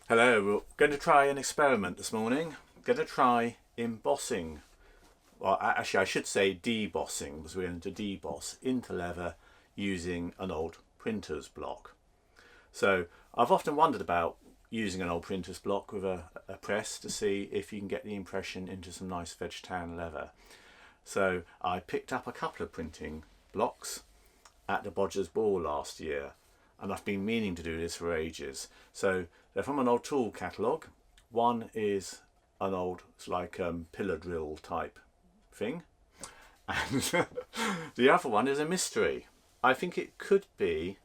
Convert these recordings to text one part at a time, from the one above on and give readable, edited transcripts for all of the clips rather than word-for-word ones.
Hello, we're going to try an experiment this morning. Going to try embossing. Well, actually I should say debossing, because we're going to deboss into leather using an old printer's block. So I've often wondered about using an old printer's block with a press to see if you can get the impression into some nice veg tan leather. So I picked up a couple of printing blocks at the Bodger's Ball last year, and I've been meaning to do this for ages. So they're from an old tool catalogue. One is an old, it's like pillar drill type thing, and the other one is a mystery. I think it could be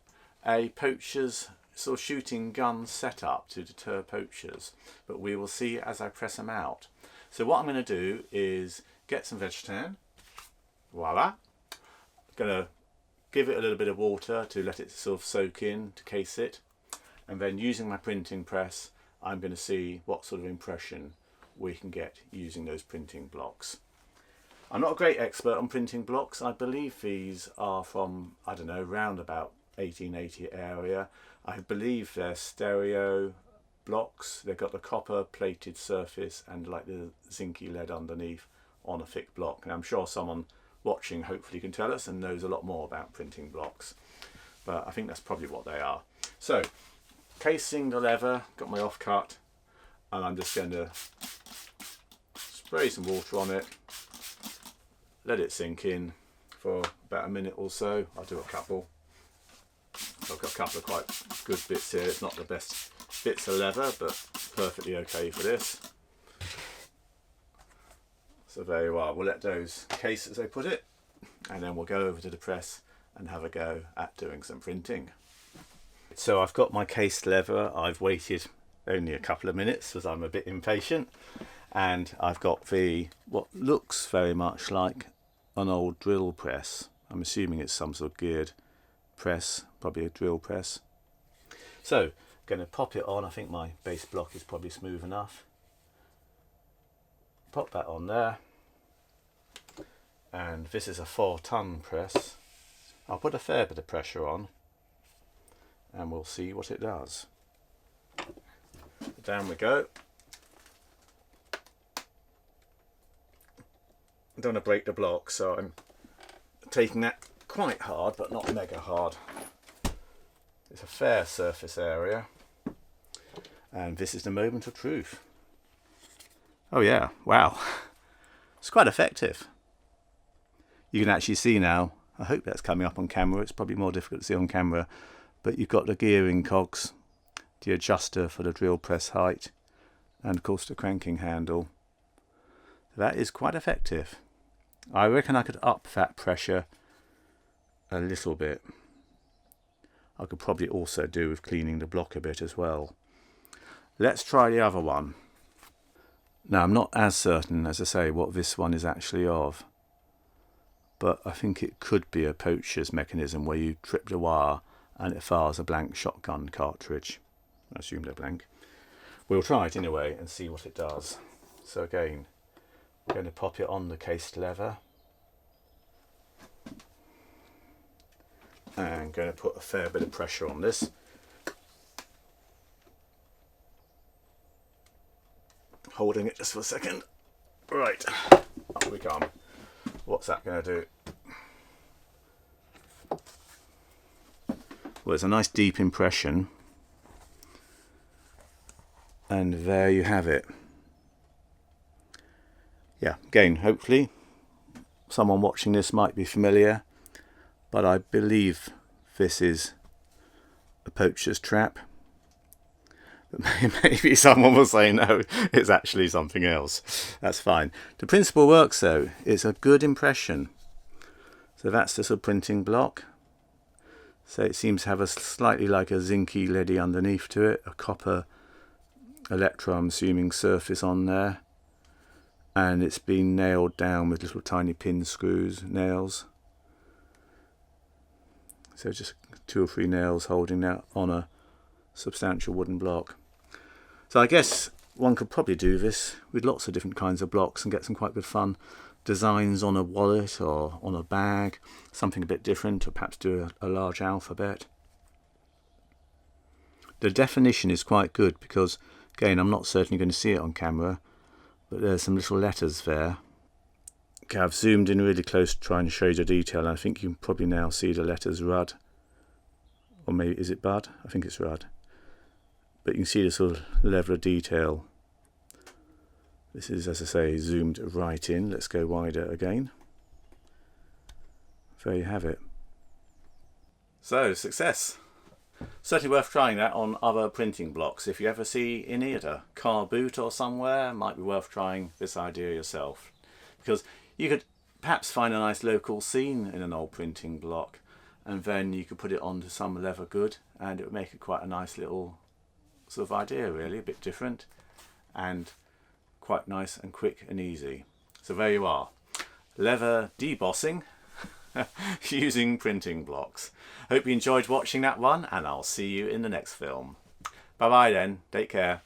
a poacher's sort of shooting gun setup to deter poachers, but we will see as I press them out. So what I'm going to do is get some veg tan. Voila. Going to give it a little bit of water to let it sort of soak in, to case it, and then using my printing press I'm going to see what sort of impression we can get using those printing blocks. I'm not a great expert on printing blocks. I believe these are from, I don't know, round about 1880 area. I believe they're stereo blocks. They've got the copper plated surface and like the zinky lead underneath on a thick block, and I'm sure someone watching hopefully can tell us and knows a lot more about printing blocks, but I think that's probably what they are. So casing the leather, got my offcut, and I'm just going to spray some water on it, let it sink in for about a minute or so. I'll do a couple. I've got a couple of quite good bits here. It's not the best bits of leather, but perfectly okay for this. So there you are. We'll let those case as they put it, and then we'll go over to the press and have a go at doing some printing. So I've got my cased leather. I've waited only a couple of minutes as I'm a bit impatient, and I've got the what looks very much like an old drill press. I'm assuming it's some sort of geared press, probably a drill press. So I'm going to pop it on. I think my base block is probably smooth enough. Pop that on there, and this is a 4-ton press. I'll put a fair bit of pressure on and we'll see what it does. Down we go. I don't want to break the block, so I'm taking that quite hard but not mega hard. It's a fair surface area, and this is the moment of truth. Oh yeah, wow, it's quite effective. You can actually see now, I hope that's coming up on camera, it's probably more difficult to see on camera, but you've got the gearing cogs, the adjuster for the drill press height, and of course the cranking handle. That is quite effective. I reckon I could up that pressure a little bit. I could probably also do with cleaning the block a bit as well. Let's try the other one. Now I'm not as certain, as I say, what this one is actually of, but I think it could be a poacher's mechanism where you trip the wire and it fires a blank shotgun cartridge. I assume they're blank. We'll try it anyway and see what it does. So again, we're going to pop it on the cased leather, and going to put a fair bit of pressure on this. Holding it just for a second. Right, up we come. What's that going to do? Well, it's a nice deep impression, and there you have it. Yeah, again, hopefully someone watching this might be familiar, but I believe this is a poacher's trap. But maybe someone will say no, it's actually something else. That's fine. The principle works though. It's a good impression. So that's the sort of printing block. So it seems to have a slightly like a zinky leady underneath to it, a copper electro, I'm assuming, surface on there, and it's been nailed down with little tiny pin screws, nails. So just 2 or 3 nails holding that on a substantial wooden block. So I guess one could probably do this with lots of different kinds of blocks and get some quite good fun designs on a wallet or on a bag, something a bit different, or perhaps do a large alphabet. The definition is quite good because, again, I'm not certainly going to see it on camera, but there's some little letters there. Okay, I've zoomed in really close to try and show you the detail, and I think you can probably now see the letters RUD, or maybe, is it BUD? I think it's RUD. But you can see the sort of level of detail. This is, as I say, zoomed right in. Let's go wider again. There you have it. So, success. Certainly worth trying that on other printing blocks. If you ever see any at a car boot or somewhere, it might be worth trying this idea yourself. Because you could perhaps find a nice local scene in an old printing block, and then you could put it onto some leather good, and it would make it quite a nice little sort of idea, really, a bit different, and quite nice and quick and easy. So there you are. Leather debossing using printing blocks. Hope you enjoyed watching that one, and I'll see you in the next film. Bye bye then. Take care.